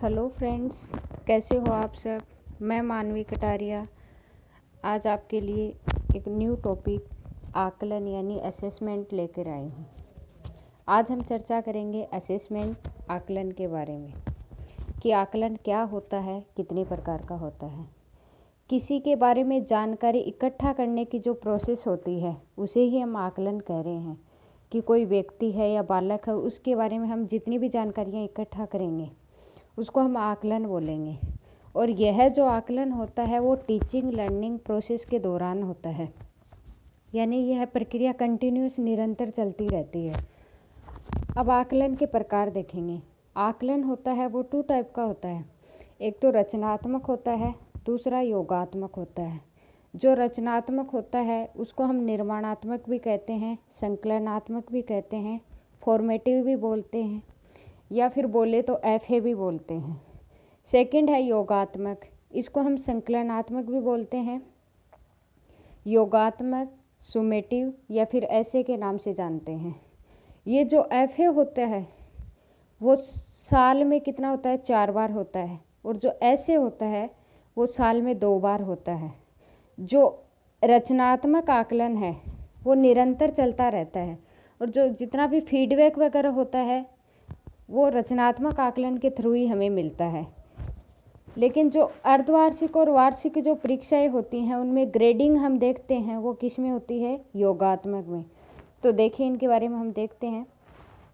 Hello friends, कैसे हो आप सब। मैं मानवी कटारिया आज आपके लिए एक न्यू टॉपिक आकलन यानी असेसमेंट लेकर आई हूँ। आज हम चर्चा करेंगे असेसमेंट आकलन के बारे में कि आकलन क्या होता है, कितने प्रकार का होता है। किसी के बारे में जानकारी इकट्ठा करने की जो प्रोसेस होती है उसे ही हम आकलन कह रहे हैं। कि कोई व्यक्ति है या बालक है, उसके बारे में हम जितनी भी जानकारियाँ इकट्ठा करेंगे उसको हम आकलन बोलेंगे। और यह जो आकलन होता है वो टीचिंग लर्निंग प्रोसेस के दौरान होता है, यानी यह प्रक्रिया कंटिन्यूस निरंतर चलती रहती है। अब आकलन के प्रकार देखेंगे। आकलन होता है वो 2 टाइप का होता है। एक तो रचनात्मक होता है, दूसरा योगात्मक होता है। जो रचनात्मक होता है उसको हम निर्माणात्मक भी कहते हैं, संकलनात्मक भी कहते हैं, फॉर्मेटिव भी बोलते हैं, या फिर बोले तो एफए भी बोलते हैं। सेकंड है योगात्मक, इसको हम संकलनात्मक भी बोलते हैं, योगात्मक, सुमेटिव या फिर ऐसे के नाम से जानते हैं। ये जो एफए होता है वो साल में कितना होता है, 4 बार होता है। और जो ऐसे होता है वो साल में 2 बार होता है। जो रचनात्मक आकलन है वो निरंतर चलता रहता है, और जो जितना भी फीडबैक वगैरह होता है वो रचनात्मक आकलन के थ्रू ही हमें मिलता है। लेकिन जो अर्धवार्षिक और वार्षिक जो परीक्षाएं होती हैं उनमें ग्रेडिंग हम देखते हैं वो किस में होती है, योगात्मक में। तो देखिए इनके बारे में हम देखते हैं।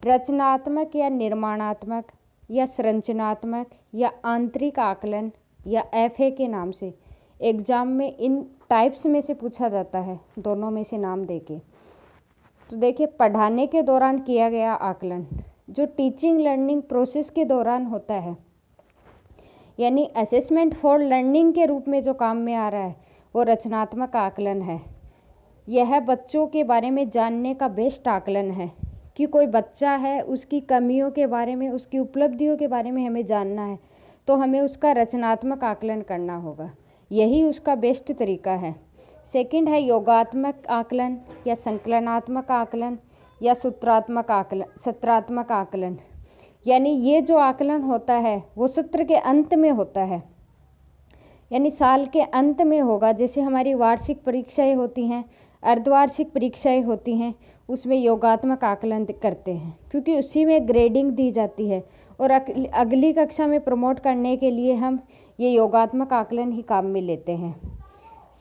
रचनात्मक या निर्माणात्मक या संरचनात्मक या आंतरिक आकलन या एफए के नाम से एग्जाम में इन टाइप्स में से पूछा जाता है, दोनों में से नाम देके। तो देखिए, पढ़ाने के दौरान किया गया आकलन जो टीचिंग लर्निंग प्रोसेस के दौरान होता है, यानी असेसमेंट फॉर लर्निंग के रूप में जो काम में आ रहा है वो रचनात्मक आकलन है। यह बच्चों के बारे में जानने का बेस्ट आकलन है कि कोई बच्चा है, उसकी कमियों के बारे में, उसकी उपलब्धियों के बारे में हमें जानना है तो हमें उसका रचनात्मक आकलन करना होगा, यही उसका बेस्ट तरीका है। सेकंड है योगात्मक आकलन या संकलनात्मक आकलन या सत्रात्मक आकलन। यानी ये जो आकलन होता है वो सत्र के अंत में होता है, यानी साल के अंत में होगा। जैसे हमारी वार्षिक परीक्षाएं होती हैं, अर्धवार्षिक परीक्षाएं होती हैं, उसमें योगात्मक आकलन करते हैं क्योंकि उसी में ग्रेडिंग दी जाती है। और अगली कक्षा में प्रमोट करने के लिए हम ये योगात्मक आकलन ही काम में लेते हैं।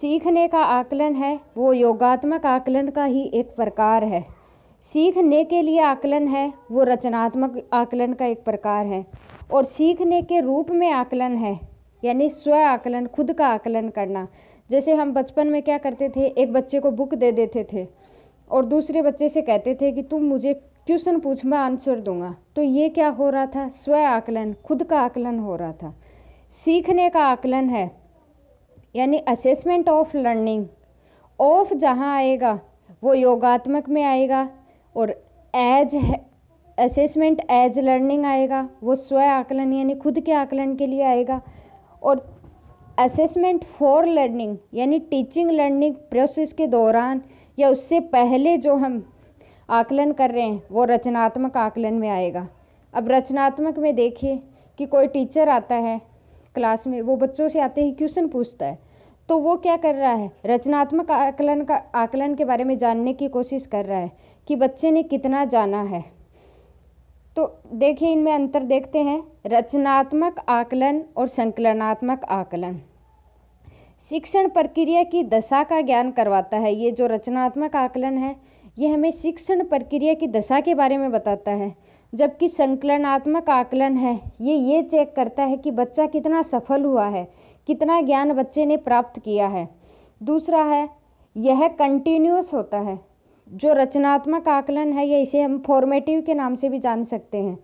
सीखने का आकलन है वो योगात्मक आकलन का ही एक प्रकार है। सीखने के लिए आकलन है वो रचनात्मक आकलन का एक प्रकार है। और सीखने के रूप में आकलन है यानी स्व आकलन, खुद का आकलन करना। जैसे हम बचपन में क्या करते थे, एक बच्चे को बुक दे देते थे और दूसरे बच्चे से कहते थे कि तुम मुझे क्वेश्चन पूछ, मैं आंसर दूंगा। तो ये क्या हो रहा था, स्व आकलन, खुद का आकलन हो रहा था। सीखने का आकलन है यानी असेसमेंट ऑफ लर्निंग, ऑफ जहाँ आएगा वो योगात्मक में आएगा, और एज असेसमेंट एज लर्निंग आएगा वो स्व आकलन यानी खुद के आकलन के लिए आएगा। और असेसमेंट फॉर लर्निंग यानी टीचिंग लर्निंग प्रोसेस के दौरान या उससे पहले जो हम आकलन कर रहे हैं वो रचनात्मक आकलन में आएगा। अब रचनात्मक में देखिए कि कोई टीचर आता है क्लास में, वो बच्चों से आते ही क्वेश्चन पूछता है, तो वो क्या कर रहा है, रचनात्मक आकलन के बारे में जानने की कोशिश कर रहा है कि बच्चे ने कितना जाना है। तो देखिए इनमें अंतर देखते हैं, रचनात्मक आकलन और संकलनात्मक आकलन। शिक्षण प्रक्रिया की दशा का ज्ञान करवाता है। ये जो रचनात्मक आकलन है ये हमें शिक्षण प्रक्रिया की दशा के बारे में बताता है, जबकि संकलनात्मक आकलन है ये चेक करता है कि बच्चा कितना सफल हुआ है, कितना ज्ञान बच्चे ने प्राप्त किया है। दूसरा है यह कंटिन्यूअस होता है। जो रचनात्मक आकलन है या इसे हम फॉर्मेटिव के नाम से भी जान सकते हैं,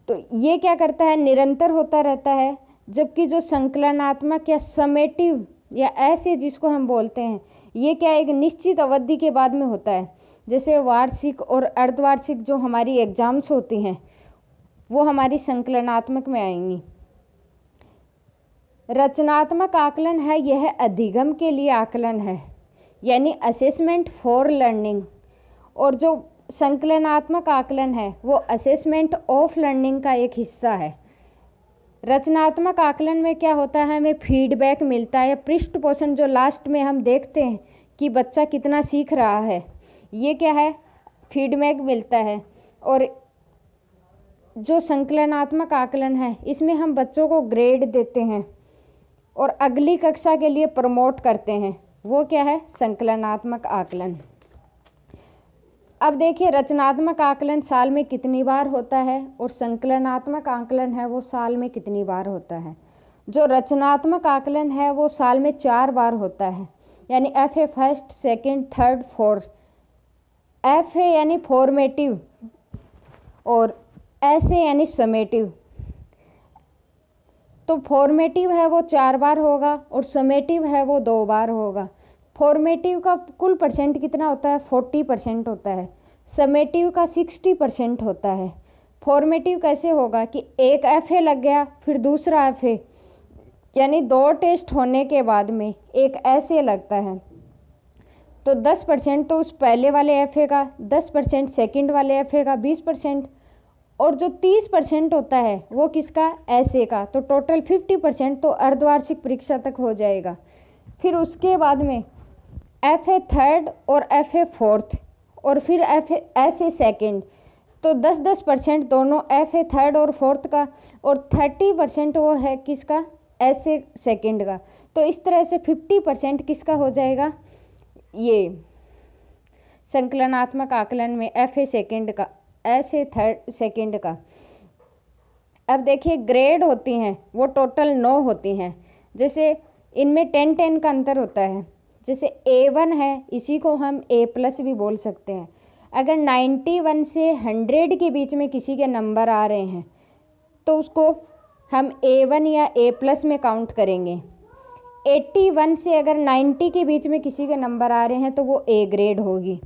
तो ये क्या करता है, निरंतर होता रहता है। जबकि जो संकलनात्मक या समेटिव या ऐसे जिसको हम बोलते हैं, ये क्या एक निश्चित अवधि के बाद में होता है। जैसे वार्षिक और अर्धवार्षिक जो हमारी एग्जाम्स होती हैं वो हमारी संकलनात्मक में आएंगी। रचनात्मक आकलन है यह अधिगम के लिए आकलन है यानी असेसमेंट फॉर लर्निंग। और जो संकलनात्मक आकलन है वो असेसमेंट ऑफ लर्निंग का एक हिस्सा है। रचनात्मक आकलन में क्या होता है, हमें फीडबैक मिलता है, पृष्ठ पोषण जो लास्ट में हम देखते हैं कि बच्चा कितना सीख रहा है, ये क्या है, फीडबैक मिलता है। और जो संकलनात्मक आकलन है इसमें हम बच्चों को ग्रेड देते हैं और अगली कक्षा के लिए प्रमोट करते हैं, वो क्या है, संकलनात्मक आकलन। अब देखिए रचनात्मक आकलन साल में कितनी बार होता है और संकलनात्मक आकलन है वो साल में कितनी बार होता है। जो रचनात्मक आकलन है वो साल में 4 बार होता है, यानी FA first, second, third, fourth. FA यानी फॉर्मेटिव और SA यानी समेटिव। तो फॉर्मेटिव है वो 4 बार होगा और समेटिव है वो 2 बार होगा। फॉर्मेटिव का कुल परसेंट कितना होता है, 40% होता है। समेटिव का 60% होता है। फॉर्मेटिव कैसे होगा कि एक FA लग गया फिर दूसरा FA, यानी 2 टेस्ट होने के बाद में एक SA लगता है, तो 10% तो उस पहले वाले FA का, 10% सेकंड वाले FA का, 20%, और जो 30% होता है वो किसका, SA का। तो टोटल 50% तो अर्धवार्षिक परीक्षा तक हो जाएगा। फिर उसके बाद में FA थर्ड और FA फोर्थ और फिर SA सेकंड, तो 10% दोनों FA थर्ड और फोर्थ का, और 30% वो है किसका, SA सेकंड का। तो इस तरह से 50% किसका हो जाएगा, ये संकलनात्मक आकलन में FA सेकंड का, SA थर्ड सेकंड का। अब देखिए ग्रेड होती हैं वो टोटल 9 होती हैं। जैसे इनमें 10-10 का अंतर होता है। जैसे A1 है, इसी को हम A+ भी बोल सकते हैं। अगर 91 से 100 के बीच में किसी के नंबर आ रहे हैं तो उसको हम A1 या A+ में काउंट करेंगे। 81 से अगर 90 के बीच में किसी के नंबर आ रहे हैं तो वो A ग्रेड होगी।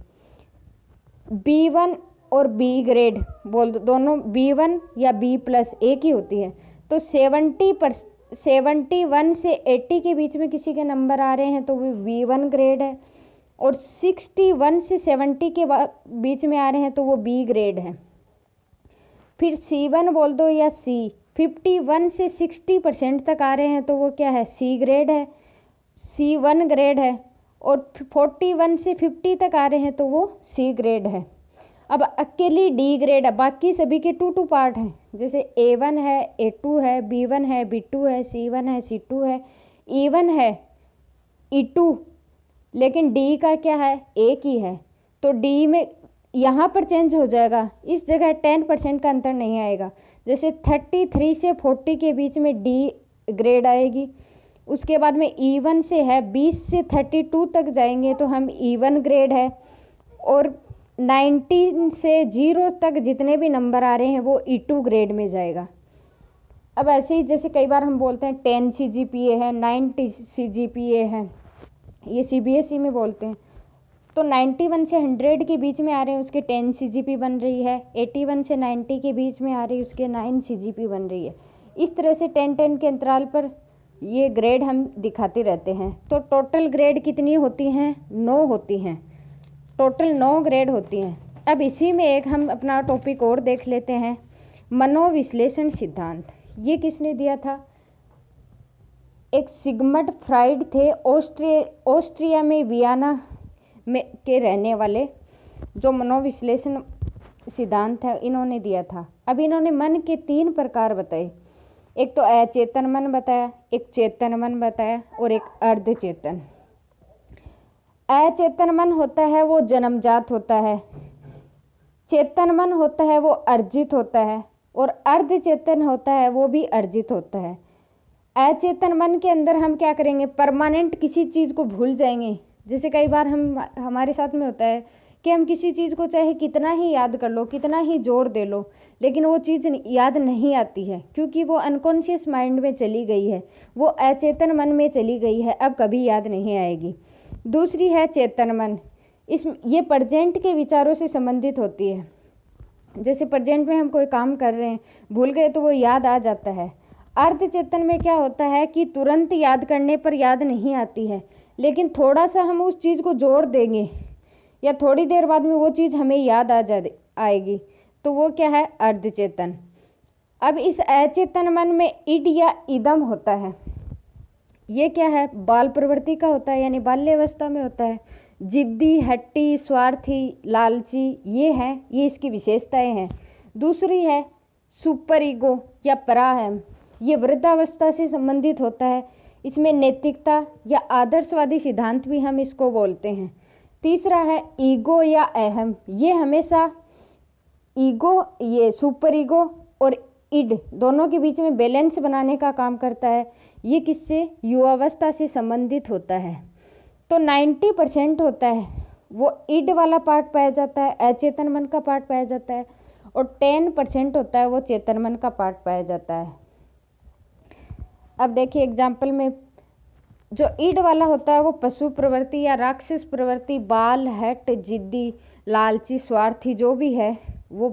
B1 और B ग्रेड बोल दो, दोनों B1 या B+ एक ही होती है। तो 71 से 80 के बीच में किसी के नंबर आ रहे हैं तो वो B1 ग्रेड है, और 61 से 70 के बीच में आ रहे हैं तो वो B ग्रेड है। फिर C1 बोल दो या C, 51 से 60% तक आ रहे हैं तो वो क्या है, C ग्रेड है, C1 ग्रेड है। और 41 से 50 तक आ रहे हैं तो वो C ग्रेड है। अब अकेली D ग्रेड है, बाकी सभी के 2 पार्ट हैं। जैसे A1 है, A2 है, B1 है, B2 है, C1 है, C2 है, E1 है, E2, लेकिन D का क्या है, एक ही है। तो D में यहाँ पर चेंज हो जाएगा, इस जगह 10% का अंतर नहीं आएगा। जैसे 33 से 40 के बीच में D ग्रेड आएगी। उसके बाद में E1 से है 20 से 32 तक जाएंगे तो हम E1 ग्रेड है, और 19 से 0 तक जितने भी नंबर आ रहे हैं वो E2 ग्रेड में जाएगा। अब ऐसे ही जैसे कई बार हम बोलते हैं 10 CGPA है, 90 CGPA है, ये CBSE में बोलते हैं। तो 91 से 100 के बीच में आ रहे हैं उसके 10 CGP बन रही है, 81 से 90 के बीच में आ रही है उसके 9 CGP बन रही है। इस तरह से 10-10 के अंतराल पर ये ग्रेड हम दिखाते रहते हैं। तो टोटल ग्रेड कितनी होती हैं, 9 होती हैं। टोटल 9 ग्रेड होती हैं। अब इसी में एक हम अपना टॉपिक और देख लेते हैं, मनोविश्लेषण सिद्धांत। ये किसने दिया था, एक सिगमंड फ्राइड थे, ऑस्ट्रिया में वियना में के रहने वाले, जो मनोविश्लेषण सिद्धांत है इन्होंने दिया था। अब इन्होंने मन के 3 प्रकार बताए। एक तो अचेतन मन बताया, एक चेतन मन बताया और एक अर्धचेतन। अचेतन मन होता है वो जन्मजात होता है, चेतन मन होता है वो अर्जित होता है, और अर्धचेतन होता है वो भी अर्जित होता है। अचेतन मन के अंदर हम क्या करेंगे, परमानेंट किसी चीज़ को भूल जाएंगे। जैसे कई बार हमारे साथ में होता है कि हम किसी चीज़ को चाहे कितना ही याद कर लो, कितना ही जोर दे लो, लेकिन वो चीज़ याद नहीं आती है, क्योंकि वो अनकॉन्शियस माइंड में चली गई है, वो अचेतन मन में चली गई है, अब कभी याद नहीं आएगी। दूसरी है चेतन मन, ये प्रेजेंट के विचारों से संबंधित होती है। जैसे प्रेजेंट में हम कोई काम कर रहे हैं, भूल गए तो वो याद आ जाता है। अर्धचेतन में क्या होता है कि तुरंत याद करने पर याद नहीं आती है, लेकिन थोड़ा सा हम उस चीज़ को जोर देंगे या थोड़ी देर बाद में वो चीज़ हमें याद आएगी, तो वो क्या है, अर्धचेतन। अब इस अचेतन मन में इड या इदम होता है, ये क्या है, बाल प्रवृत्ति का होता है, यानी बाल्यावस्था में होता है। जिद्दी, हट्टी, स्वार्थी, लालची, ये हैं, ये इसकी विशेषताएं हैं। दूसरी है सुपर ईगो या पराहम, ये वृद्धावस्था से संबंधित होता है। इसमें नैतिकता या आदर्शवादी सिद्धांत भी हम इसको बोलते हैं। तीसरा है ईगो या अहम, ये हमेशा ईगो, ये सुपर ईगो और इड दोनों के बीच में बैलेंस बनाने का काम करता है। ये किससे, युवावस्था से संबंधित होता है। तो 90% होता है वो इड वाला पार्ट पाया जाता है, अचेतन मन का पार्ट पाया जाता है, और 10% होता है वो चेतन मन का पार्ट पाया जाता है। अब देखिए एग्जाम्पल में, जो ईड वाला होता है वो पशु प्रवृत्ति या राक्षस प्रवृत्ति, बाल, हट, जिद्दी, लालची, स्वार्थी जो भी है,